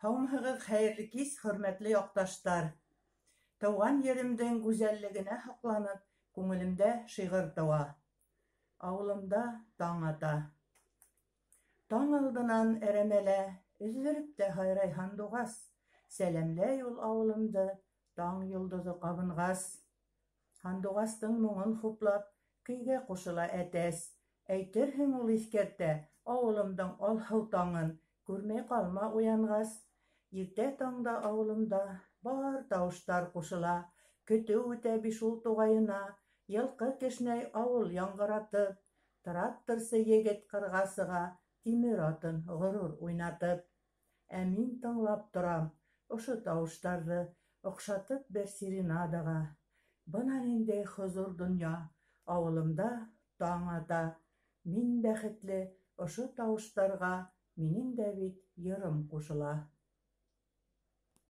Һаумыһығыҙ хәйерле кис, хөрмәтле яҡташтар. Тыуған еремдең гүзәллегенә һоҡланып, күңелемдә шиғыр тыуа. Ауылымда таң ата. Таң алдынан әрәмәлә, өҙөлөп тә һайрай һандуғас. Сәләмләй ул ауылымды, таң йондоҙо ҡабынғас. Һандуғастың моңон хуплап, көйгә ҡушыла әтәс. Әйтерһең ул иҫкәртә, ауылымдың алһыу таңын, күрмәй ҡалма уянғас. Иртә таңда ауылымда бар тауыштар ҡушыла. Көтөү үтә биш ул туғайына, йылҡы кешнәй ауыл яңғыратып. Тракторсы егет ҡырға сыға, тимер атын ғорур уйнатып. Ә мин тыңлап торам ошо тауыштарҙы, оҡшатып бер серенадаға. Бына ниндәй хозур донъя, ауылымда таң ата. Мин бәхетле, ошо тауыштарға минең дә бит йырым ҡушыла.